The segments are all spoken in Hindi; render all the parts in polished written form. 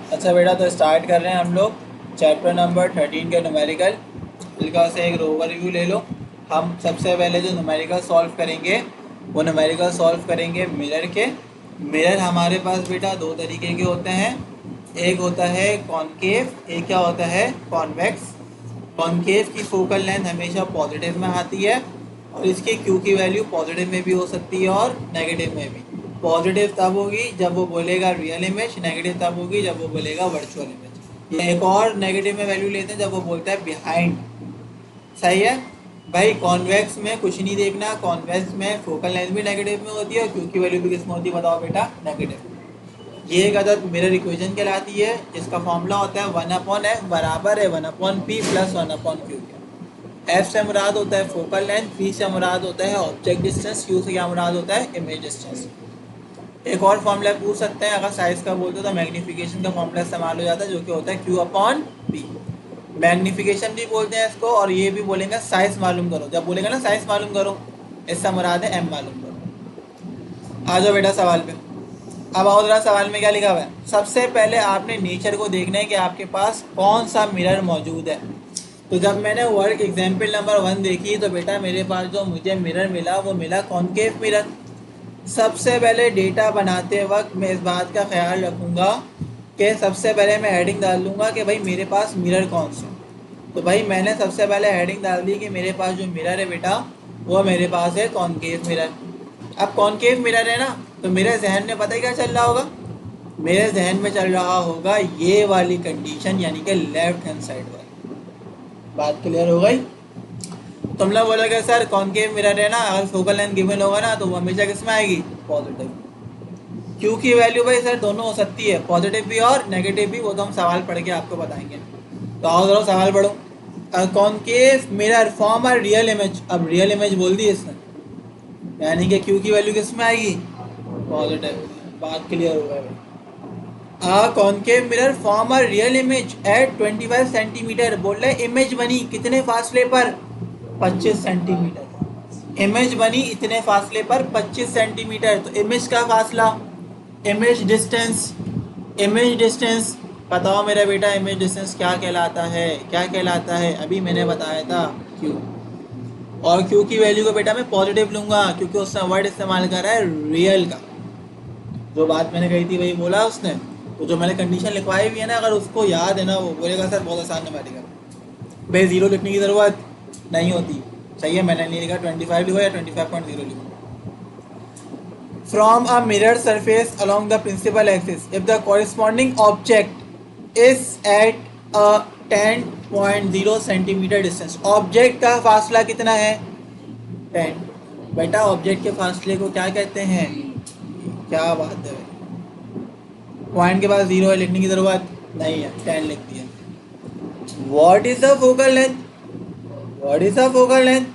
अच्छा बेटा, तो स्टार्ट कर रहे हैं हम लोग चैप्टर नंबर 13 के न्यूमेरिकल। इनका से एक ओवरव्यू ले लो। हम सबसे पहले जो न्यूमेरिकल सॉल्व करेंगे वो न्यूमेरिकल सॉल्व करेंगे मिरर के। मिरर हमारे पास बेटा दो तरीके के होते हैं। एक होता है कॉनकेव, एक क्या होता है कॉन्वेक्स। कॉनकेव की फोकल लेंथ हमेशा पॉजिटिव में आती है और इसकी क्यू की वैल्यू पॉजिटिव में भी हो सकती है और नेगेटिव में भी। पॉजिटिव तब होगी जब वो बोलेगा रियल इमेज, नेगेटिव तब होगी जब वो बोलेगा वर्चुअल इमेज। एक और नेगेटिव में वैल्यू लेते हैं जब वो बोलता है बिहाइंड। सही है भाई। कॉन्वेक्स में कुछ नहीं देखना, कॉन्वेक्स में फोकल लेंथ भी नेगेटिव में होती है और क्यू की वैल्यू भी किस में होती है बताओ बेटा, नेगेटिव। ये एक अदद मिरर इक्वेशन कहलाती है जिसका फॉर्मूला होता है 1/f बराबर है 1/p प्लस 1/q के। एफ से मुराद होता है फोकल लेंथ, पी से मुराद होता है ऑब्जेक्ट डिस्टेंस, क्यू से क्या मुराद होता है इमेज डिस्टेंस। एक और फॉर्मूला पूछ सकते हैं, अगर साइज का बोलते तो मैग्नीफिकेशन का फॉर्मूला इस्तेमाल हो जाता है जो कि होता है Q/P। मैग्नीफिकेशन भी बोलते हैं इसको और ये भी बोलेंगे साइज मालूम करो। जब बोलेगा ना साइज मालूम करो, इसका मुराद है M मालूम करो। आ जाओ बेटा सवाल पे। अब आओ जरा सवाल में क्या लिखा हुआ है। सबसे पहले आपने नेचर को देखना है कि आपके पास कौन सा मिरर मौजूद है। तो जब मैंने वर्क एग्जाम्पल नंबर 1 देखी तो बेटा मेरे पास जो मुझे मिरर मिला वो मिला कॉनकेव मिरर। सबसे पहले डेटा बनाते वक्त मैं इस बात का ख्याल रखूँगा कि सबसे पहले मैं हेडिंग डाल दूँगा कि भाई मेरे पास मिरर कौन से। तो भाई मैंने सबसे पहले हेडिंग डाल दी कि मेरे पास जो मिरर है बेटा वो मेरे पास है कॉनकेव मिरर। अब कॉनकेव मिरर है ना, तो मेरे जहन में पता है क्या चल रहा होगा। मेरे जहन में चल रहा होगा ये वाली कंडीशन, यानी कि लेफ्ट हैंड साइड वाली। बात क्लियर हो गई। तुम लोग बोलोगे सर कॉनकेव मिरर है ना, अगर फोकल लेंथ गिवन होगा ना तो वो हमेशा किस में आएगी, पॉजिटिव। क्यू की वैल्यू भाई सर दोनों हो सकती है, पॉजिटिव भी और नेगेटिव भी, वो तो हम सवाल पढ़ के आपको बताएंगे। तो आओ जरा सवाल पढ़ो। Concave mirror form a real image. अब रियल इमेज बोल दी इसने, यानी कि क्यू की वैल्यू किस में आएगी, पॉजिटिव। बात क्लियर हो गई। Concave mirror form a real image at 25 centimetre. बोल रहे इमेज बनी कितने फासले पर, 25 सेंटीमीटर। इमेज बनी इतने फासले पर 25 सेंटीमीटर। तो इमेज का फासला, इमेज डिस्टेंस, इमेज डिस्टेंस बताओ मेरा बेटा, इमेज डिस्टेंस क्या कहलाता है, क्या कहलाता है, अभी मैंने बताया था क्यू। और क्यू की वैल्यू को बेटा मैं पॉजिटिव लूंगा क्योंकि उसने वर्ड इस्तेमाल करा है रियल का। जो बात मैंने कही थी वही बोला उसने। तो जो मैंने कंडीशन लिखवाई हुई है ना, अगर उसको याद है ना वो बोलेगा सर बहुत आसान न्यूमेरिकल। भाई जीरो लिखने की ज़रूरत नहीं होती। सही है, मैंने नहीं लिखा 25 लिखो या 25.0 लिखो। From a mirror surface along the principal axis if the corresponding object is at a 10.0 centimetre distance. Object का फासला कितना है, 10। बेटा ऑब्जेक्ट के फासले को क्या कहते हैं, क्या बात है। पॉइंट के पास जीरो है, लिखने की जरूरत नहीं है, 10 लिख दिया। What is the focal length, what is the focal length,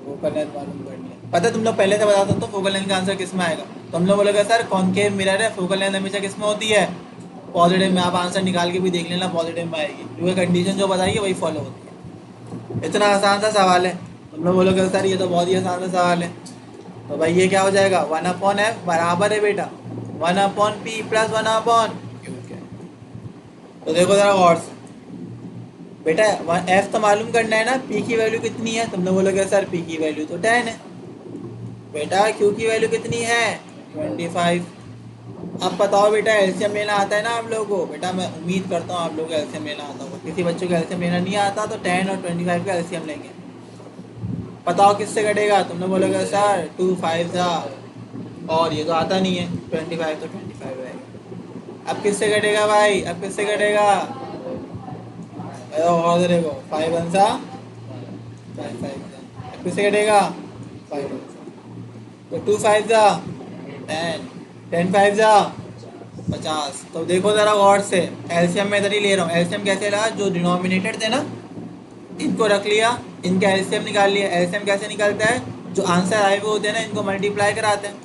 focal length मालूम करनी है। पता है तुम लोग पहले से बता सकते हो फोकल लेंथ का आंसर किस में आएगा। तुम लोग बोलोगे सर कॉनकेव मिरर है, फोकल लेंथ हमेशा किस में होती है, पॉजिटिव में। आप आंसर निकाल के भी देख लेना, पॉजिटिव में आएगी क्योंकि कंडीशन जो बताइए वही फॉलो होती है। इतना आसान सा सवाल है। तुम लोग बोलोगे सर ये तो बहुत ही आसान सा सवाल है। तो भाई ये क्या हो जाएगा, 1/f बराबर है बेटा 1/p प्लस 1/q के। तो देखो जरा गौर से बेटा, एफ तो मालूम करना है ना, पी की वैल्यू कितनी है। तुमने बोलोगे सर पी की वैल्यू तो 10 है। बेटा क्यू की वैल्यू कितनी है, 25। अब बताओ बेटा एलसीएम लेना आता है ना आप लोगों को। बेटा मैं उम्मीद करता हूँ आप लोगों को एलसीएम लेना आता होगा। किसी बच्चों को एलसीएम लेना नहीं आता तो 10 और 25 का एलसीएम लेंगे। बताओ किससे कटेगा। तुमने बोलोगे सर 2 5 था और ये तो आता नहीं है 25, तो 25 रहेगा। अब किससे कटेगा भाई, अब किससे कटेगा, और देखो 5 1 सा 5 5 किससे कटेगा, 5 तो 2 5 जा 10 10 5 जा 50। तो देखो ज़रा गौर से, एलसीएम में इधर ही ले रहा हूँ। एलसीएम कैसे लगा, जो डिनोमिनेटर थे ना इनको रख लिया, इनका एलसीएम निकाल लिया। एलसीएम कैसे निकलता है, जो आंसर आए हुए होते हैं ना इनको मल्टीप्लाई कराते हैं।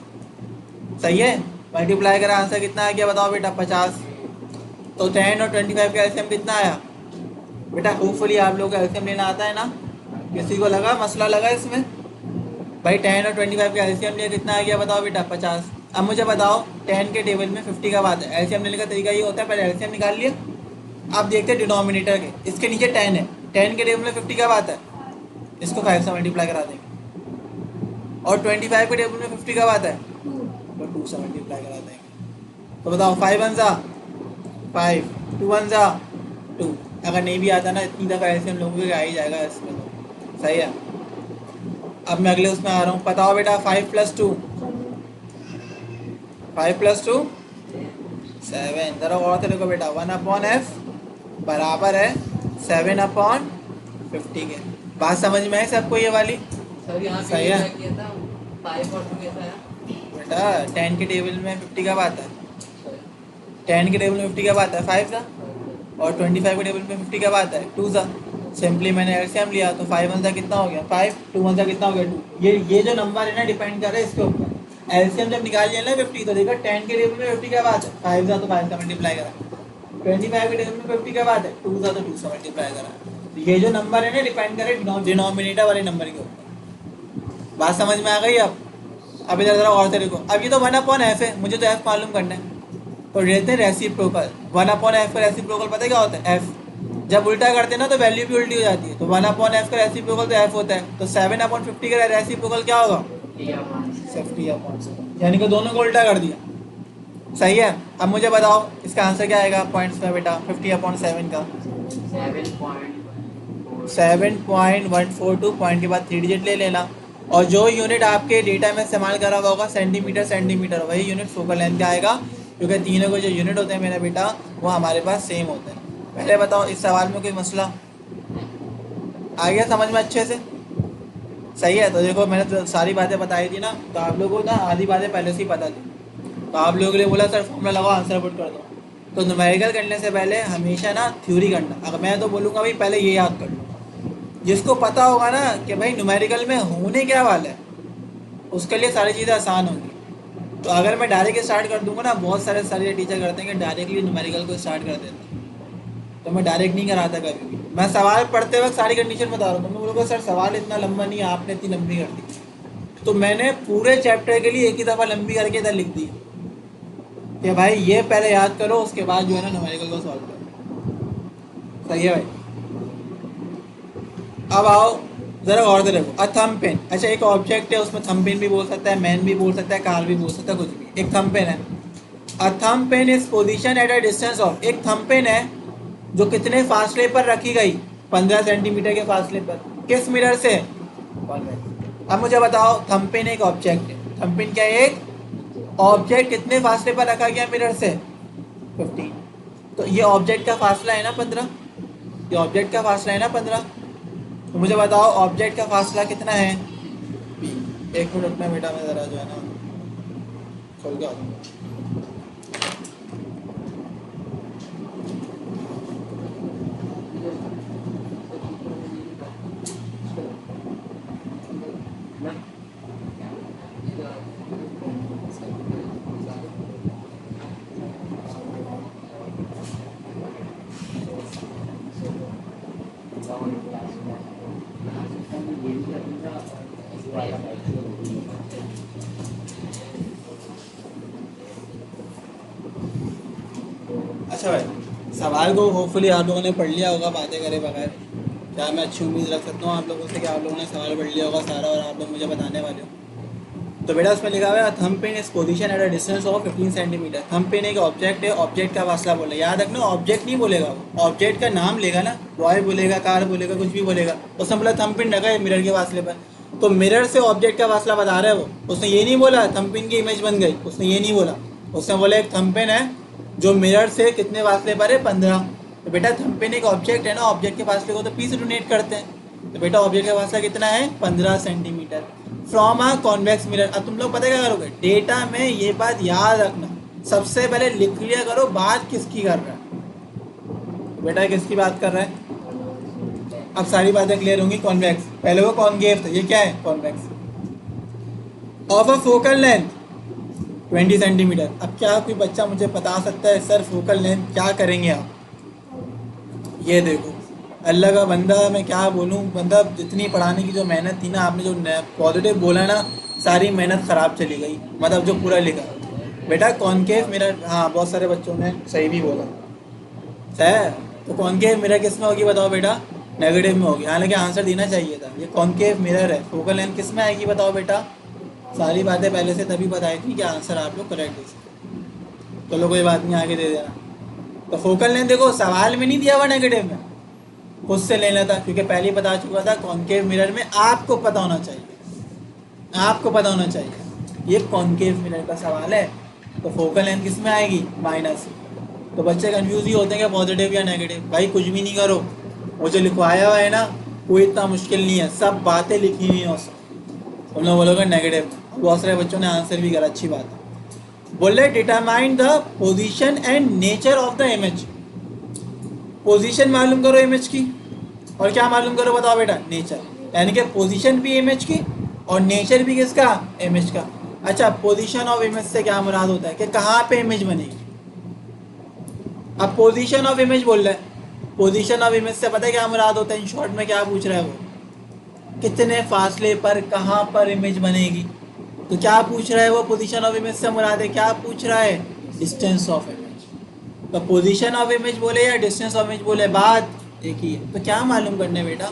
सही है, मल्टीप्लाई करा आंसर कितना आ गया बताओ बेटा, 50। तो 10 और 25 का एलसीएम कितना आया बेटा। होपफुली आप लोगों को एलसीएम लेना आता है ना, किसी को लगा मसला लगा इसमें। भाई 10 और 25 का एलसीएम लिया कितना आ गया बताओ बेटा, 50। अब मुझे बताओ 10 के टेबल में 50 कब आता है? एलसीएम लेने का तरीका ये होता है, पहले एलसीएम निकाल लिया, अब देखते हैं डिनोमिनेटर के, इसके नीचे 10 है, 10 के टेबल में 50 कब आता है? इसको 5 से मल्टीप्लाई करा देंगे। और 25 के टेबल में 50 कब आता है? तो 2 से मल्टीप्लाई करा देंगे। तो बताओ 5 वन ज़ा 5, 2 वन ज़ा 2। अगर नहीं भी आता ना इतनी दफ़ा एलसीएम लोगों के आ ही जाएगा इसमें, तो सही है। अब मैं अगले उसमें आ रहा हूँ, बताओ बेटा 5 + 2, 5 + 2 7। ज़रा और तो देखो बेटा, 1/f बराबर है 7/50 के। बात समझ में है सबको ये वाली? सर यहाँ सही है किया था 5 और 2 कैसा है बेटा। 10 के टेबल में 50 कब आता है? 10 के टेबल में 50 कब आता है? 5 ज़ा। और 25 के टेबल में 50 कब आता है? 2 ज़ा। सिंपली मैंने एलसीएम लिया तो 5 वन ज़ा कितना हो गया? 5, 2 वन ज़ा कितना हो गया? 2। ये जो नंबर है ना डिपेंड कर रहा है इसके ऊपर। एलसीएम जब निकाल लिया ना 50, तो देखो 10 के टेबल में 50 कब आता है? 5 ज़ा, तो 5 का मल्टीप्लाई करा। 25 के टेबल में 50 कब आता है? 2 ज़ा, तो 2 से मल्टीप्लाई करा। तो ये जो नंबर है ना डिपेंड करे डिनोमिनेटर वाले नंबर के ऊपर। बात समझ में आ गई अब इधर ज़रा और से देखो। अब ये तो 1/f है, मुझे तो f मालूम करना है, तो लेते हैं रेसिप्रोकल। 1/f का रेसिप्रोकल पता है क्या होता है? f। जब उल्टा करते हैं ना तो वैल्यू भी उल्टी हो जाती है, तो 1/f का रेसिप्रोकल तो f होता है, तो 7/50 का रेसिप्रोकल क्या होगा? 50/7, यानी कि दोनों को उल्टा कर दिया। सही है। अब मुझे बताओ इसका आंसर क्या आएगा पॉइंट्स में बेटा? 50/7 का 7.142, पॉइंट के बाद 3 डिजिट ले लेना, और जो यूनिट आपके डेटा में इस्तेमाल करा हुआ होगा सेंटीमीटर, सेंटीमीटर वही यूनिट फोकल लेंथ का आएगा, क्योंकि तीनों के जो यूनिट होते हैं मेरा बेटा वो हमारे पास सेम होते हैं। पहले बताओ इस सवाल में कोई मसला आ गया समझ में अच्छे से? सही है। तो देखो मैंने तो सारी बातें बताई थी ना, तो आप लोगों को ना आधी बातें पहले से ही पता थी, तो आप लोगों के लिए बोला सर फॉर्मूला लगाओ आंसर पुट कर दो। तो न्यूमेरिकल करने से पहले हमेशा ना थ्योरी करना। अगर मैं तो बोलूँगा भाई पहले ये याद कर लो, जिसको पता होगा ना कि भाई न्यूमेरिकल में होने क्या वाला है, उसके लिए सारी चीज़ें आसान होंगी। तो अगर मैं डायरेक्ट स्टार्ट कर दूंगा ना, बहुत सारे टीचर करते हैं कि डायरेक्टली न्यूमेरिकल को स्टार्ट कर देते हैं, तो मैं डायरेक्ट नहीं कराता कभी भी। मैं सवाल पढ़ते वक्त सारी कंडीशन बता रहा हूँ, तो मैं बोलूँगा सर सवाल इतना लंबा नहीं है, आपने इतनी लंबी कर दी। तो मैंने पूरे चैप्टर के लिए एक ही दफ़ा लंबी करके इधर लिख दी कि भाई ये पहले याद करो, उसके बाद जो है ना न्यूमेरिकल को सॉल्व करो। सही है भाई। अब आओ ज़रा और देखो, अ थंब पेन। अच्छा एक ऑब्जेक्ट है, उसमें थंब पेन भी बोल सकता है, मैन भी बोल सकता है, कार भी बोल सकता है, कुछ भी। एक थंब पेन है। A thumb pen is position at a distance of. एक थंब पेन है जो कितने फासले पर रखी गई? 15 सेंटीमीटर के फासले पर। किस मिरर से? अब मुझे बताओ थंब पेन एक ऑब्जेक्ट है, थंब पेन क्या है? एक ऑब्जेक्ट। कितने फासले पर रखा गया मिरर से? 15। तो ये ऑब्जेक्ट का फासला है ना 15, ये ऑब्जेक्ट का फासला है ना 15। तो मुझे बताओ ऑब्जेक्ट का फासला कितना है? एक मिनट में बेटा मैं ज़रा जो है ना खोल के आता हूँ। अच्छा भाई, सवाल को होपफुली आप लोगों ने पढ़ लिया होगा बातें करे बगैर। क्या मैं अच्छी उम्मीद रख सकता हूँ आप लोगों से कि आप लोगों ने सवाल पढ़ लिया होगा सारा, और आप लोग मुझे बताने वाले हो। तो बेटा उसमें लिखा हुआ है thumb pen is position at a distance of 15 centimetre. Thumb pen एक ऑब्जेक्ट है, ऑब्जेक्ट का फासला बोला। याद रखना ऑब्जेक्ट नहीं बोलेगा वो, ऑब्जेक्ट का नाम लेगा ना, बॉय बोलेगा, कार बोलेगा, कुछ भी बोलेगा। उसने बोला थंब पेन रखा है मिरर के फासले पर, तो मिरर से ऑब्जेक्ट का फासला बता रहा है वो। उसने ये नहीं बोला थंब पेन की इमेज बन गई, उसने ये नहीं बोला। उसने बोला एक थंब पेन है जो मिरर से कितने फासले पर है? 15। तो बेटा थंब पेन एक ऑब्जेक्ट है ना, ऑब्जेक्ट के फासले को तो पी से डोनेट करते हैं। तो बेटा ऑब्जेक्ट का फासला कितना है? 15 centimetre from a convex mirror. अब तुम लोग पता क्या करोगे, डेटा में ये बात याद रखना, सबसे पहले लिख लिया करो बात किसकी कर रहा है। तो बेटा किसकी बात कर रहा है? अब सारी बातें क्लियर होंगी। कॉन्वेक्स, पहले वो कॉन्केव था, ये क्या है? Convex. Of a focal length 20 centimetre. अब क्या कोई बच्चा मुझे बता सकता है सर फोकल लेंथ क्या करेंगे आप? ये देखो अल्लाह का बंदा, मैं क्या बोलूँ, बंदा जितनी पढ़ाने की जो मेहनत थी ना, आपने जो पॉजिटिव बोला ना, सारी मेहनत ख़राब चली गई, मतलब जो पूरा लिखा। बेटा कॉनकेव मिरर, हाँ बहुत सारे बच्चों ने सही भी बोला है। तो कॉनकेव मिरर किस में होगी बताओ बेटा? नेगेटिव में होगी, हालांकि आंसर देना चाहिए था। ये कॉनकेव मिरर है, फोकल लेंथ किस में आएगी बताओ बेटा? सारी बातें पहले से तभी बताई थी कि आंसर आप लोग करेक्ट दे सकते। चलो कोई बात नहीं, आगे दे देना। तो फोकल लेंथ देखो सवाल में नहीं दिया हुआ नेगेटिव में, खुद से लेना था, क्योंकि पहले ही बता चुका था कॉनकेव मिरर में आपको पता होना चाहिए, आपको पता होना चाहिए ये कॉनकेव मिरर का सवाल है। तो फोकल लेंथ किस में आएगी? माइनस। तो बच्चे कंफ्यूज ही होते हैं कि पॉजिटिव या नेगेटिव। भाई कुछ भी नहीं करो, वो जो लिखवाया हुआ है ना कोई इतना मुश्किल नहीं है, सब बातें लिखी हुई हैं उसमें। उन लोग बोलोगे नेगेटिव, बहुत सारे बच्चों ने आंसर भी करा, अच्छी बात है। बोले determine the position and nature of the image. Position मालूम करो इमेज की, और क्या मालूम करो बताओ बेटा? नेचर। यानी कि पोजीशन भी इमेज की और नेचर भी किसका? इमेज का। अच्छा, पोजीशन ऑफ इमेज से क्या मुराद होता है कि कहाँ पे इमेज बनेगी? अब पोजीशन ऑफ इमेज बोल रहा है, पोजीशन ऑफ इमेज से पता है क्या मुराद होता है? इन शॉर्ट में क्या पूछ रहा है वो? कितने फासले पर कहाँ पर इमेज बनेगी। तो क्या पूछ रहा है वो? पोजीशन ऑफ इमेज से मुराद है क्या पूछ रहा है? Distance of image. तो पोजीशन ऑफ इमेज बोले या डिस्टेंस ऑफ इमेज बोले, बात एक ही है। तो क्या मालूम करना है बेटा?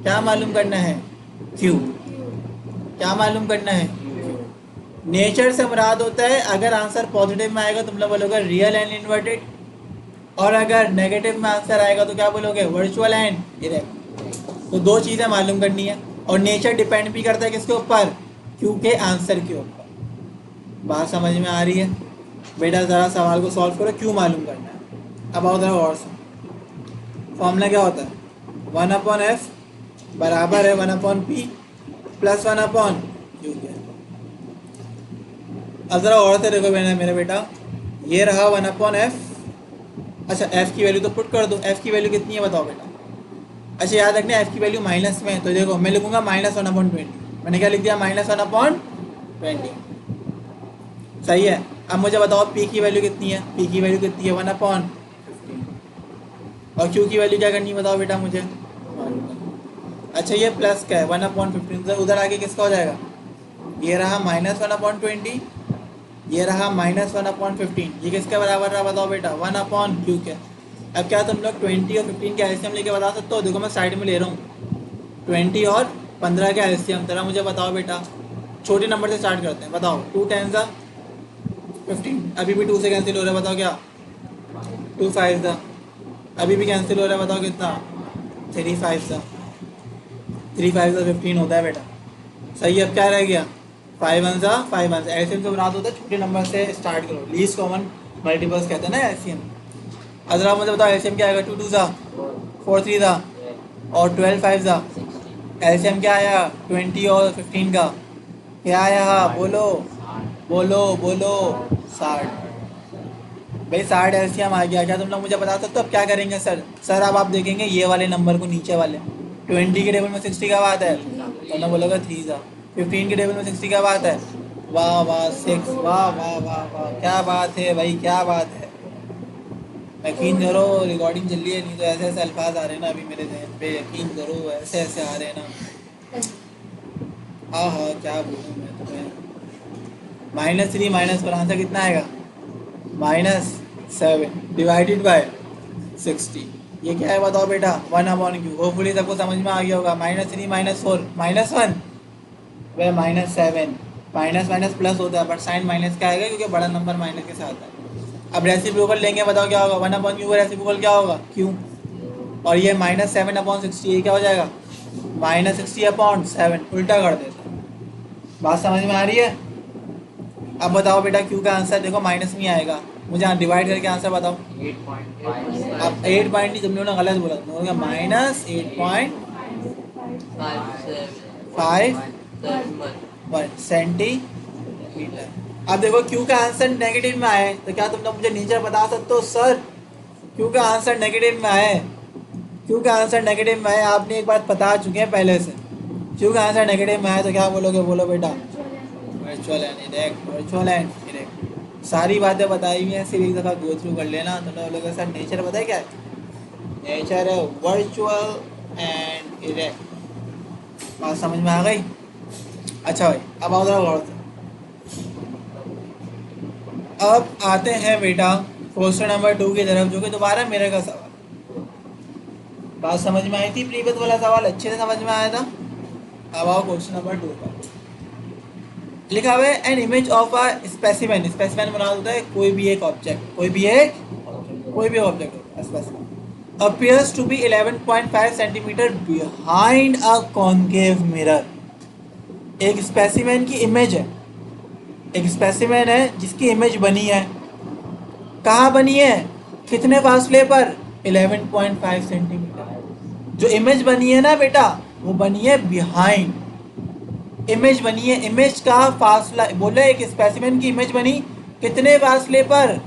क्या मालूम करना है? क्यों। क्या मालूम करना है? नेचर से मुराद होता है, अगर आंसर पॉजिटिव में आएगा तुम लोग बोलोगे रियल एंड इन्वर्टेड, और अगर नेगेटिव में आंसर आएगा तो क्या बोलोगे? Virtual and erect. तो दो चीज़ें मालूम करनी है, और नेचर डिपेंड भी करता है किसके ऊपर? क्यों के आंसर के ऊपर। बात समझ में आ रही है? बेटा ज़रा सवाल को सॉल्व करो, क्यों मालूम करना है। अब आओ ज़रा और सुनो, फॉर्मूला क्या होता है? 1/f बराबर है 1/p प्लस 1/q के। अब ज़रा और से देखो मेरे बेटा, ये रहा 1/f। अच्छा f की वैल्यू तो पुट कर दो, f की वैल्यू कितनी है बताओ बेटा? अच्छा याद रखना f की वैल्यू माइनस में है, तो देखो मैं लिखूंगा -1/20। मैंने क्या लिख दिया? -1/20। सही है। अब मुझे बताओ p की वैल्यू कितनी है? p की वैल्यू कितनी है? 1/15। और q की वैल्यू क्या करनी है बताओ बेटा मुझे? अच्छा ये प्लस का है 1/15, उधर आगे किसका हो जाएगा? ये रहा -1/20, ये रहा -1/15। ये किसके बराबर रहा बताओ बेटा? 1/q के। अब क्या तुम लोग 20 और 15 के एलसीएम लेके बता सकते हो? देखो मैं साइड में ले रहा हूँ 20 और 15 के एलसीएम। जरा मुझे बताओ बेटा, छोटे नंबर से स्टार्ट करते हैं। बताओ 2 10 15, अभी भी 2 से कैंसिल हो रहा है, बताओ क्या? 2 5 अभी भी कैंसिल हो रहा है, बताओ कितना? 3 5 3 5 15 होता है बेटा। सही है। अब क्या रह गया? 5 1 5 1। एलसीएम से मुराद होता है छोटे नंबर से स्टार्ट करो, लीस्ट कॉमन मल्टीपल्स कहते हैं ना एलसीएम। अदरा मुझे बताओ एलसीएम क्या आएगा? 2 2 4 3 और 12 5 एलसीएम क्या आया? 20 और 15 का क्या आया? बोलो बोलो बोलो। 60। भाई 60 एलसीएम आ गया। क्या तुम लोग मुझे बता सकते हो अब क्या करेंगे? सर अब आप देखेंगे ये वाले नंबर को, नीचे वाले 20 के टेबल में 60 का बात है, तो ना बोलोगे 3 15 के टेबल में 60 का बात है, वाह वाह 6, वाह वाह वाह वाह, क्या बात है भाई, क्या बात है। यकीन करो रिकॉर्डिंग चल रही है, नहीं तो ऐसे ऐसे अल्फाज आ रहे हैं ना अभी मेरे जहन पे, यकीन करो ऐसे ऐसे आ रहे हैं ना। हाँ हाँ क्या बोलूँ मैं तुम्हें। -3 -4 आंसर कितना आएगा? -7 डिवाइडेड बाय 60। ये क्या है बताओ बेटा? 1/q। होपफुली सबको समझ में आ गया होगा। -3 -4 -1 वह -7। माइनस माइनस प्लस होता है, बट साइन माइनस का आएगा क्योंकि बड़ा नंबर माइनस के साथ है। अब रेसिप्रोकल लेंगे, बताओ क्या होगा? 1/q का रेसिप्रोकल क्या होगा? q। और ये -7/60, ये क्या हो जाएगा? -60/7। उल्टा कर देता है। बात समझ में आ रही है? अब बताओ बेटा q का आंसर देखो माइनस में आएगा, मुझे यहाँ डिवाइड करके आंसर बताओ। 8.5 अब 8 पॉइंट नहीं, तुम लोगों ने गलत बोला, तुम लोगों ने -8.51 सेंटीमीटर। अब देखो q का आंसर नेगेटिव में आए, तो क्या तुम लोग मुझे नीचे बता सकते हो सर q का आंसर नेगेटिव में आए? q का आंसर नेगेटिव में आए, आपने एक बात बता चुके हैं पहले से। q का आंसर नेगेटिव में आए तो क्या बोलोगे? बोलो बेटा virtual and erect, virtual and erect. सारी बातें बताई हुई हैं, सिर्फ एक दफ़ा गो थ्रू कर लेना। तो बोलोगे सर नेचर पता है क्या है? नेचर है वर्चुअल एंड इरेक्ट। बात समझ में आ गई? अच्छा भाई अब आओ जरा गौर से। अब आते हैं बेटा क्वेश्चन नंबर 2 की तरफ, जो कि दोबारा मिरर का सवाल। बात समझ में आई थी? प्रीवियस वाला सवाल अच्छे से समझ में आया था। अब आओ क्वेश्चन नंबर 2 पर। लिखा हुआ है an image of a specimen. Specimen बना होता है कोई भी एक ऑब्जेक्ट, कोई भी ऑब्जेक्ट होता है specimen. appears to be 11.5 centimetre behind a concave mirror। एक स्पेसिमेन की इमेज है, एक स्पेसिमेन है जिसकी इमेज बनी है। कहाँ बनी है? कितने फासले पर? 11.5 सेंटीमीटर। जो इमेज बनी है ना बेटा, वो बनी है बिहाइंड। इमेज बनी है, इमेज का फासला बोले, एक स्पेसिमेन की इमेज बनी कितने फासले पर?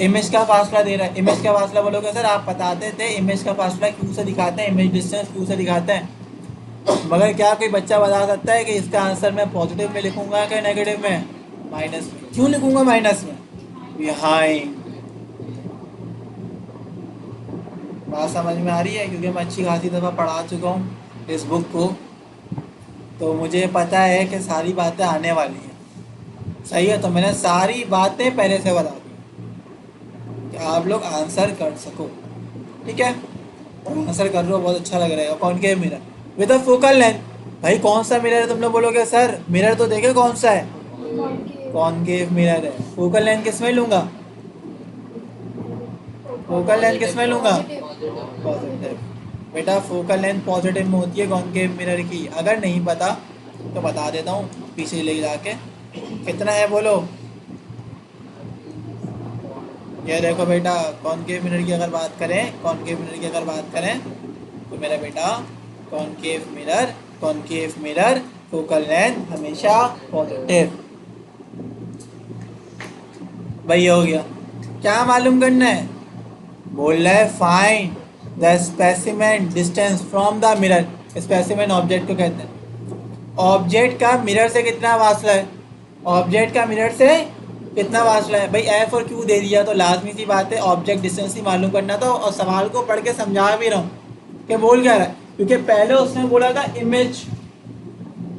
इमेज का फासला दे रहा है। इमेज का फासला बोलोगे सर आप बताते थे इमेज का फासला क्यू से दिखाते हैं, इमेज डिस्टेंस क्यू से दिखाते हैं। मगर क्या कोई बच्चा बता सकता है कि इसका आंसर मैं पॉजिटिव में लिखूंगा कि नेगेटिव में? माइनस में। क्यों लिखूंगा माइनस में? बिहाइंड। बात समझ में आ रही है? क्योंकि मैं अच्छी खासी दफ़ा पढ़ा चुका हूँ इस बुक को, तो मुझे पता है कि सारी बातें आने वाली हैं। सही है, तो मैंने सारी बातें पहले से बता दी कि आप लोग आंसर कर सको। ठीक है, और आंसर कर रहे हो, बहुत अच्छा लग रहा है। Concave mirror with a focal length. भाई कौन सा मिरर है? तुम लोग बोलोगे सर मिरर तो देखे कौन सा है? कॉनकेव मिरर है। फोकल लेंथ किसमें लूंगा? फोकल लेंथ किसमें लूंगा? पॉजिटिव। बेटा फोकल लेंथ पॉजिटिव में होती है कॉनकेव मिरर की। अगर नहीं पता तो बता देता हूँ पीछे ले जाके। कितना है बोलो? ये देखो बेटा, कॉनकेव मिरर की अगर बात करें, कॉनकेव मिरर की अगर बात करें तो मेरा बेटा कॉनकेव मिरर फोकल लेंथ हमेशा पॉजिटिव। भाई हो गया। क्या मालूम करना है? बोल रहा है find the specimen distance from the mirror. Specimen object को कहते हैं। ऑब्जेक्ट का मिरर से कितना फासला है? ऑब्जेक्ट का मिरर से कितना फासला है? भाई एफ और क्यू दे दिया तो लाजमी सी बात है ऑब्जेक्ट डिस्टेंस ही मालूम करना था। और सवाल को पढ़ के समझा भी रहा हूँ कि बोल क्या रहा है, क्योंकि पहले उसने बोला था इमेज,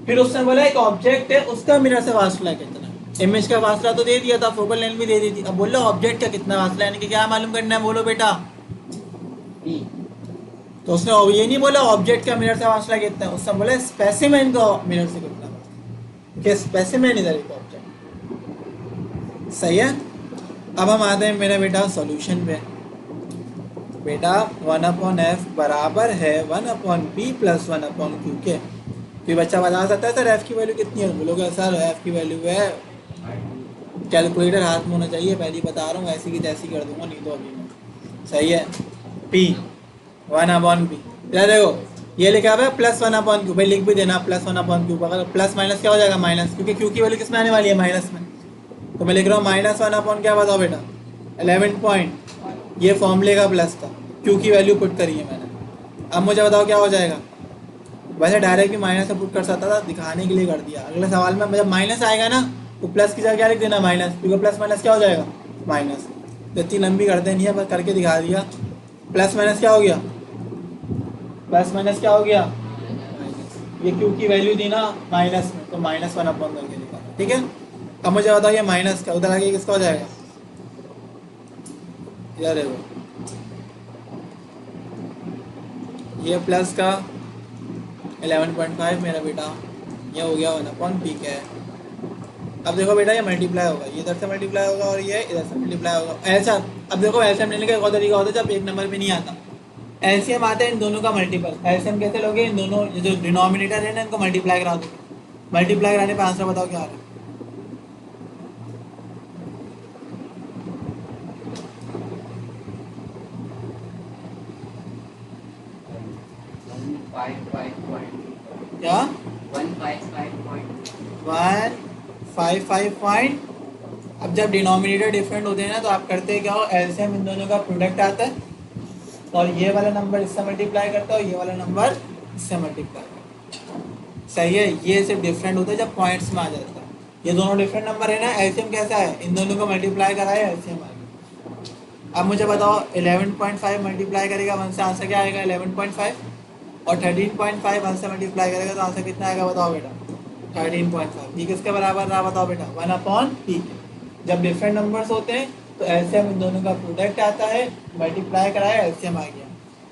फिर उसने बोला एक ऑब्जेक्ट है उसका मिरर से फासला कितना। इमेज का फासला तो दे दिया था, फोकल लेंथ भी दे दी थी। अब बोल रहा ऑब्जेक्ट का कितना फासला है, यानी कि क्या मालूम करना है? बोलो बेटा। तो उसने ये नहीं बोला ऑब्जेक्ट का मिरर से फासला कितना है, उसने बोला स्पेसिमेन का मिरर से कितना फासला, कि स्पेसिमेन इधर एक ऑब्जेक्ट। सही है। अब हम आते हैं मेरा बेटा सॉल्यूशन पे। बेटा 1/f बराबर है 1/p प्लस 1/q के। कोई बच्चा बता सकता है सर एफ की वैल्यू कितनी है? बोलोगे सर एफ की वैल्यू है, कैलकुलेटर हाथ में होना चाहिए, पहले बता रहा हूँ, ऐसी की तैसी कर दूंगा नहीं तो अभी मैं। सही है, p 1/p। क्या देखो ये लिखा हुआ है प्लस 1/q। भाई लिख भी देना प्लस 1/q। अगर प्लस माइनस क्या हो जाएगा? माइनस, क्योंकि q की वैल्यू किस में आने वाली है? माइनस में। तो मैं लिख रहा हूँ माइनस 1/, क्या बताओ बेटा? 11 पॉइंट। ये फॉर्मूले का प्लस था, q की वैल्यू पुट करी है मैंने। अब मुझे बताओ क्या हो जाएगा? वैसे डायरेक्ट भी माइनस से पुट कर सकता था, दिखाने के लिए कर दिया। अगले सवाल में जब माइनस आएगा ना तो प्लस की जगह क्या लिख देना? माइनस, क्योंकि प्लस माइनस क्या हो जाएगा? माइनस। तो इतनी लंबी कर देनी है, बस करके दिखा दिया। प्लस माइनस क्या हो गया? प्लस माइनस क्या हो गया? माइनस। ये क्यू की वैल्यू दी ना माइनस में, तो -1/, करके लिखा। ठीक है, अब मुझे बताओ ये माइनस का उधर आगे किसका हो जाएगा? इधर है वो, ये प्लस का 11.5 मेरा बेटा, ये हो गया 1/p का है। अब देखो बेटा ये मल्टीप्लाई होगा, ये इधर से मल्टीप्लाई होगा और ये इधर से मल्टीप्लाई होगा। ऐसा अब देखो एलसीएम लेने का एक और तरीका होता है जब एक नंबर पे नहीं आता। एलसीएम आता है इन दोनों का मल्टीपल। एलसीएम कैसे लोगे? इन दोनों जो डिनोमिनेटर है ना इनको मल्टीप्लाई करा दो। मल्टीप्लाई कराने पे आंसर बताओ क्या आ रहा है? 155 क्या? 155 पॉइंट। अब जब डिनोमिनेटर डिफरेंट होते हैं ना तो आप करते क्या हो? एलसीएम इन दोनों का प्रोडक्ट आता है और ये वाला नंबर इससे मल्टीप्लाई करता है और ये वाला नंबर इससे मल्टीप्लाई करता है। सही है, ये सिर्फ डिफरेंट होता है जब पॉइंट्स में आ जाता है। ये दोनों डिफरेंट नंबर है ना, एलसीएम कैसा है? इन दोनों को मल्टीप्लाई कराए एलसीएम आ गया। अब मुझे बताओ 11.5 मल्टीप्लाई करेगा 1 से, आंसर क्या आएगा? 11.5। और 13.5 1 से मल्टीप्लाई करेगा तो आंसर कितना आएगा बताओ बेटा? 13.5। ये किसके बराबर रहा बताओ बेटा? 1/p। जब डिफरेंट नंबर्स होते हैं तो एलसीएम इन दोनों का प्रोडक्ट आता है, मल्टीप्लाई कराया एलसीएम आ गया,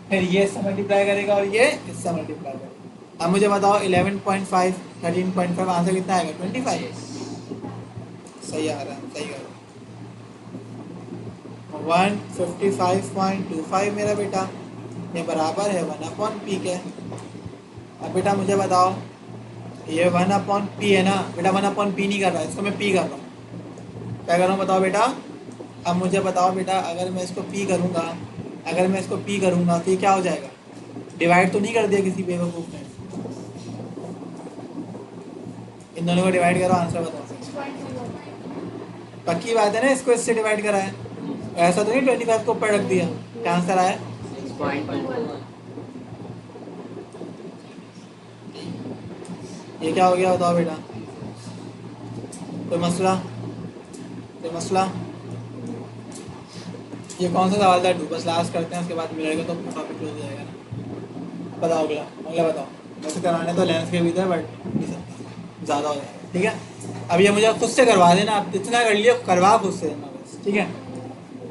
फिर ये इससे मल्टीप्लाई करेगा और ये इससे मल्टीप्लाई करेगा। अब मुझे बताओ 11.5 13.5 आंसर कितना आएगा 25। सही आ रहा है, सही कर 155.25 मेरा बेटा, ये बराबर है 1/p के। अब बेटा मुझे बताओ ये 1/p है ना बेटा, 1/p नहीं कर रहा है, इसको मैं p कर रहा हूँ। क्या कर रहा हूँ बताओ बेटा। अब मुझे बताओ बेटा, अगर मैं इसको p करूँगा, अगर मैं इसको p करूँगा तो ये क्या हो जाएगा, डिवाइड तो नहीं कर दिया किसी बेवकूफ़ ने। इन दोनों को डिवाइड करो, आंसर बताओ। पक्की बात है ना, इसको इससे डिवाइड करा है, ऐसा तो नहीं 25 को ऊपर रख दिया। क्या आंसर आया, 6.21। ये क्या हो गया बताओ बेटा, कोई मसला, कोई मसला। ये कौन सा सवाल था, बस लास्ट करते हैं, उसके बाद मिलेगा तो टॉपिक क्लोज हो जाएगा ना। बताओ अगला, अगला बताओ। वैसे कराने तो लेंस के भी थे बट ज़्यादा हो जाएगा, ठीक है। अब ये मुझे खुद से करवा देना, आप इतना कर लिए, करवा खुद से देना बस, ठीक है।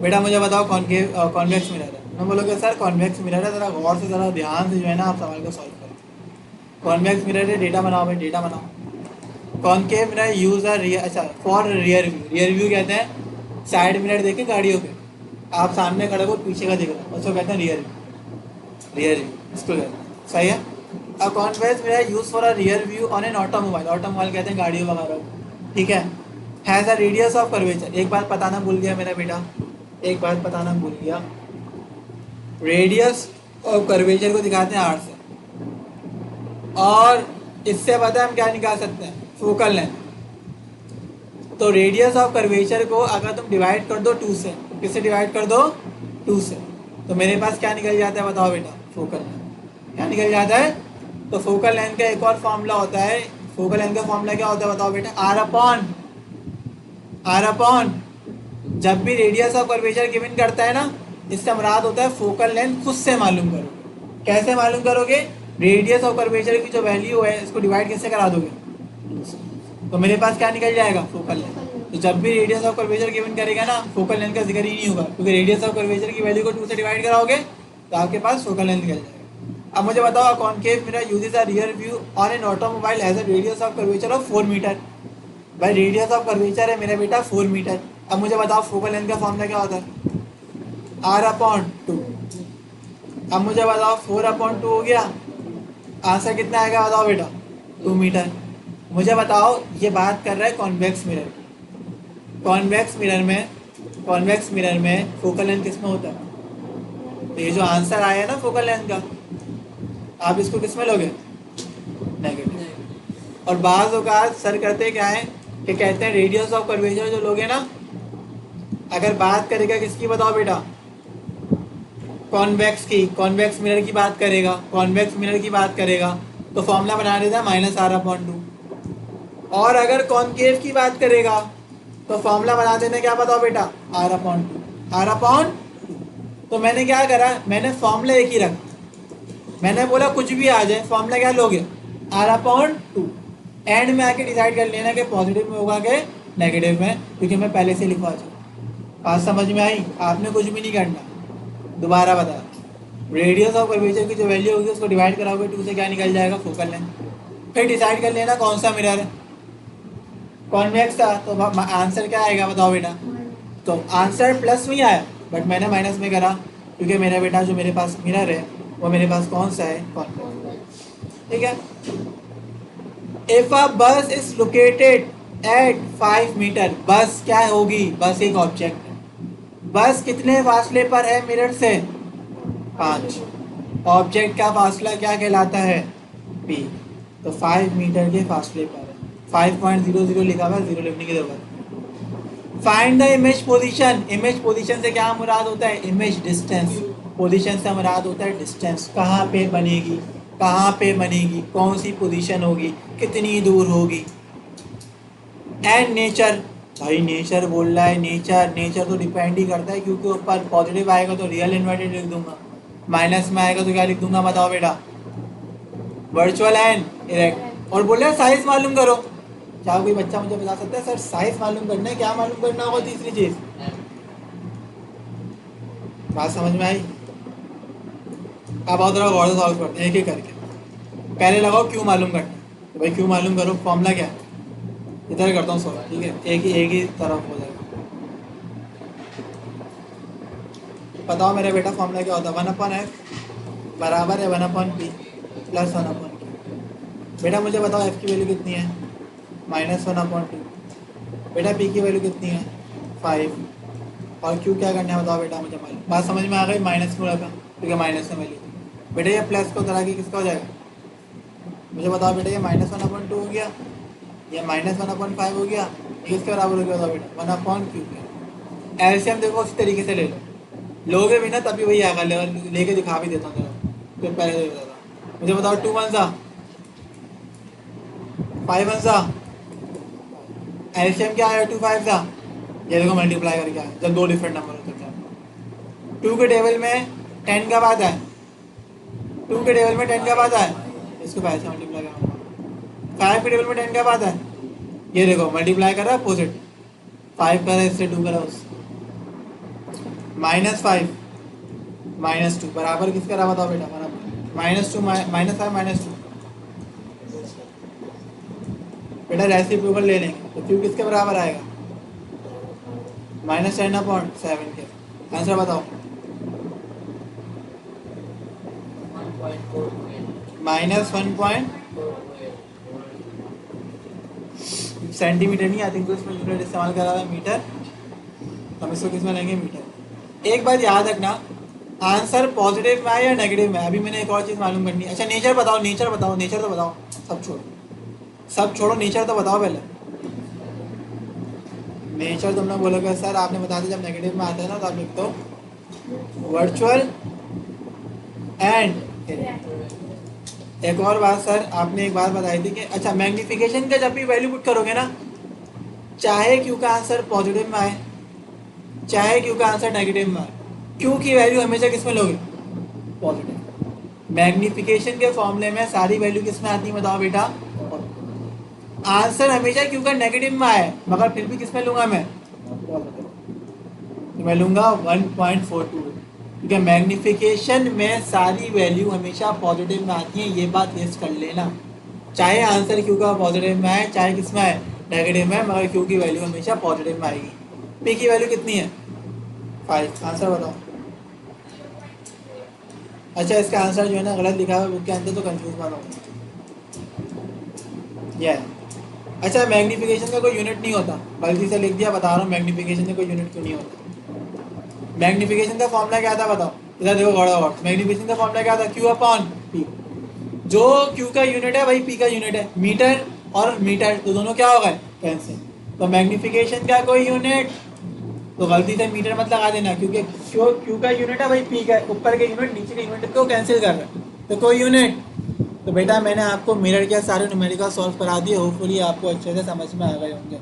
बेटा मुझे बताओ कॉन्वेक्स मिरर है। मैं बोलोगे सर कॉन्वेक्स मिरर है, ज़रा गौर से, ज़रा ध्यान से जो है ना आप सवाल को सॉल्व करें। कॉन्वेक्स मिरर है, डेटा बनाओ भाई, डेटा बनाओ। कॉनकेव मिरर यूज अच्छा for rear view, rear view कहते हैं साइड मिरर देखे गाड़ियों के, आप सामने खड़े हो पीछे का दिख रहा है, उसको कहते हैं रियर व्यू, रियर व्यू इसको कहते हैं, सही है। अब convex mirror use for a rear view on an automobile, automobile कहते हैं गाड़ियों वगैरह को, ठीक है। Has a radius of curvature, एक बात बताना भूल गया मेरा बेटा, एक बात बताना भूल गया, रेडियस ऑफ कर्वेचर को दिखाते हैं आर से, और इससे पता है हम क्या निकाल सकते हैं, फोकल लेंथ। तो रेडियस ऑफ कर्वेचर को अगर तुम डिवाइड कर दो 2 से, किससे डिवाइड कर दो 2 से, तो मेरे पास क्या निकल जाता है बताओ बेटा, फोकल लेंथ। क्या निकल जाता है, तो फोकल लेंथ का एक और फॉर्मूला होता है, फोकल लेंथ का फॉर्मूला क्या होता है बताओ बेटा, आर अपॉन जब भी रेडियस ऑफ कर्वेचर गिवन करता है ना, इससे मुराद होता है फोकल लेंथ खुद से मालूम करोगे। कैसे मालूम करोगे, रेडियस ऑफ कर्वेचर की जो वैल्यू है इसको डिवाइड कैसे करा दोगे, तो मेरे पास क्या निकल जाएगा, फोकल लेंथ। तो जब भी रेडियस ऑफ कर्वेचर गिवन करेगा ना, फोकल लेंथ का जिक्र ही नहीं होगा, क्योंकि रेडियस ऑफ कर्वेचर की वैल्यू को 2 से डिवाइड कराओगे तो आपके पास फोकल लेंथ निकल जाएगा। अब मुझे बताओ concave mirror uses a rear view on an automobile has a radius of curvature of 4 metre. भाई रेडियस ऑफ कर्वेचर है मेरा बेटा 4 मीटर। अब मुझे बताओ फोकल लेंथ का फॉर्मूला क्या होता है, r/2। अब मुझे बताओ 4/2 हो गया, आंसर कितना आएगा बताओ बेटा, 2 मीटर। मुझे बताओ ये बात कर रहा है कॉन्वेक्स मिरर, कॉन्वेक्स मिरर में फोकल लेंथ किस में होता है, तो ये जो आंसर आया है ना फोकल लेंथ का, आप इसको किस में लोगे, नेगेटिव। और बाज़ औक़ात सर करते क्या है कि कहते हैं रेडियस ऑफ कर्वेचर जो लोगे ना, अगर बात करेगा किसकी बताओ बेटा, कॉन्वेक्स की, कॉन्वेक्स मिरर की बात करेगा, कॉन्वेक्स मिरर की बात करेगा तो फॉर्मूला बना देता है -r/2। और अगर कॉनकेव की बात करेगा तो फॉर्मूला बना देना क्या बताओ बेटा, r/2। तो मैंने क्या करा, मैंने फॉर्मूला एक ही रखा, मैंने बोला कुछ भी आ जाए फॉर्मूला क्या लोगे, r/2। एंड में आके डिसाइड कर लेना कि पॉजिटिव में होगा कि नेगेटिव में, क्योंकि मैं पहले से लिखवा चुका। बात समझ में आई, आपने कुछ भी नहीं करना। दोबारा बता, रेडियस ऑफ कर्वेचर की जो वैल्यू होगी उसको डिवाइड कराओगे 2 से, क्या निकल जाएगा, फोकल लेंथ। फिर डिसाइड कर लेना कौन सा मिरर है, कॉन्वेक्स था तो आंसर क्या आएगा बताओ बेटा, तो आंसर प्लस में ही आया बट मैंने माइनस में करा, क्योंकि मेरा बेटा जो मेरे पास मिरर है वो मेरे पास कौन सा है, कॉन्वेक्स, ठीक है। इफ अ बस इज लोकेटेड एट 5 मीटर, बस क्या होगी, बस एक ऑब्जेक्ट है, बस कितने फासले पर है मिरर से, 5। ऑब्जेक्ट का फासला क्या कहलाता है, p, तो 5 मीटर के फासले पर है, 5.00 लिखा हुआ है, 0 लिखने की जरूरत। Find the image position, image position से क्या मुराद होता है, इमेज डिस्टेंस, पोजीशन से मुराद होता है डिस्टेंस, कहाँ पे बनेगी, कहाँ पे बनेगी, कौन सी पोजीशन होगी, कितनी दूर होगी। एंड नेचर, भाई नेचर बोल रहा है, नेचर, नेचर तो डिपेंड ही करता है, क्योंकि ऊपर पॉजिटिव आएगा तो रियल इन्वर्टेड लिख दूंगा, माइनस में आएगा तो क्या लिख दूंगा बताओ बेटा, वर्चुअल एंड इरेक्ट। और बोल रहे साइज मालूम करो, क्या कोई बच्चा मुझे बता सकता है सर साइज मालूम करना है, क्या मालूम करना होगा? तीसरी चीज़ बात समझ में आई? अब आओ जरा गौर से सॉल्व करते हैं एक एक करके। पहले लगाओ क्यों मालूम करना है, तो भाई क्यों मालूम करो, फॉर्मूला क्या है? इधर करता हूँ सॉल्व, ठीक है, एक ही तरफ हो जाएगा। बताओ मेरा बेटा फॉर्मूला क्या होता है? 1/f बराबर है 1/p प्लस 1/q। बेटा मुझे बताओ f की वैल्यू कितनी है? -1/2। बेटा p की वैल्यू कितनी है? 5। और q क्या करना है बताओ बेटा, मुझे मालूम। बात समझ में आ गई? माइनस क्यों रखा? क्योंकि माइनस में वैल्यू थी। बेटा ये प्लस को उतरा के किसका हो जाएगा? मुझे बताओ बेटा, ये -1/2 हो गया, ये -1/5 हो गया, ये किसके बराबर हो गया बताओ बेटा? 1/q। एलसीएम देखो उसी तरीके से ले लो, लोगे भी ना तभी वही आएगा। लेके दिखा भी देता हूँ जरा, तो पहले दे देता था। मुझे बताओ 2 1 सा 5 1 सा एलसीएम क्या आया? 2 5 सा, ये देखो मल्टीप्लाई करके आया जब दो डिफरेंट नंबर होते थे। 2 के टेबल में 10 का बाद है, 2 के टेबल में 10 का बाद है, इसको 5 से मल्टीप्लाई करूँगा। 5 के टेबल में 10 का बाद है, ये देखो मल्टीप्लाई कर रहा है अपोजिट, 5 करा इससे 2 करा उससे। -5 -2 बराबर किसका रहा बताओ बेटा? बराबर -2 -5 -2। बेटा रेसिप्रोकल ले लेंगे तो क्यू किसके बराबर आएगा? -10/7 के। आंसर बताओ। 1.1 सेंटीमीटर नहीं, आई थिंक तो इसमें यूनिट इस्तेमाल करा हुआ है मीटर, हम इसको किस में लेंगे? मीटर। एक बात याद रखना, आंसर पॉजिटिव में आए या नेगेटिव में। अभी मैंने एक और चीज़ मालूम करनी है। अच्छा नेचर बताओ, नेचर बताओ, नेचर तो बताओ, सब छोड़ो नेचर तो बताओ पहले। नेचर तुम लोग बोलोगे सर आपने बता दिया जब नेगेटिव में आता है ना तो आप लिख दो वर्चुअल एंड। एक और बात सर, आपने एक बात बताई थी कि अच्छा मैग्नीफिकेशन का जब भी वैल्यू पुट करोगे ना, चाहे क्यू का आंसर पॉजिटिव में आए चाहे क्यू का आंसर नेगेटिव में आए, क्यू की वैल्यू हमेशा किस में लोगे? पॉजिटिव। मैग्नीफिकेशन के फॉर्मूले में सारी वैल्यू किस में आती है बताओ बेटा? आंसर हमेशा क्यू का नेगेटिव में आए मगर फिर भी किस में लूंगा मैं? तो मैं लूंगा 1.42, क्योंकि मैग्नीफिकेशन में सारी वैल्यू हमेशा पॉजिटिव में आती है, ये बात लिस्ट कर लेना। चाहे आंसर क्यू का पॉजिटिव में आए चाहे किस में आए? नेगेटिव में, मगर क्यू की वैल्यू हमेशा पॉजिटिव में आएगी। पी की वैल्यू कितनी है? 5। आंसर बताओ। अच्छा इसका आंसर जो है ना गलत लिखा है बुक के अंदर, तो कंफ्यूज मत हो। ये अच्छा मैग्नीफिकेशन का कोई यूनिट नहीं होता, गलती से लिख दिया, बता रहा हूँ मैग्नीफिकेशन का कोई यूनिट क्यों नहीं होता। मैग्नीफिकेशन का फॉर्मूला क्या था बताओ? इधर देखो गौड़ा गौड़, मैग्नीफिकेशन का फॉर्मूला क्या था? Q upon P। जो Q का यूनिट है वही P का यूनिट है। मीटर और मीटर तो दोनों क्या हो गए? कैंसिल। तो मैग्नीफिकेशन का कोई यूनिट, तो गलती से मीटर मत लगा देना, क्योंकि Q का यूनिट है वही P का, ऊपर के यूनिट नीचे के यूनिट को कैंसिल कर रहा है, तो कोई यूनिट। तो बेटा मैंने आपको मिरर के सारे न्यूमेरिकल सॉल्व करा दिए, होपफुली आपको अच्छे से समझ में आ गए होंगे।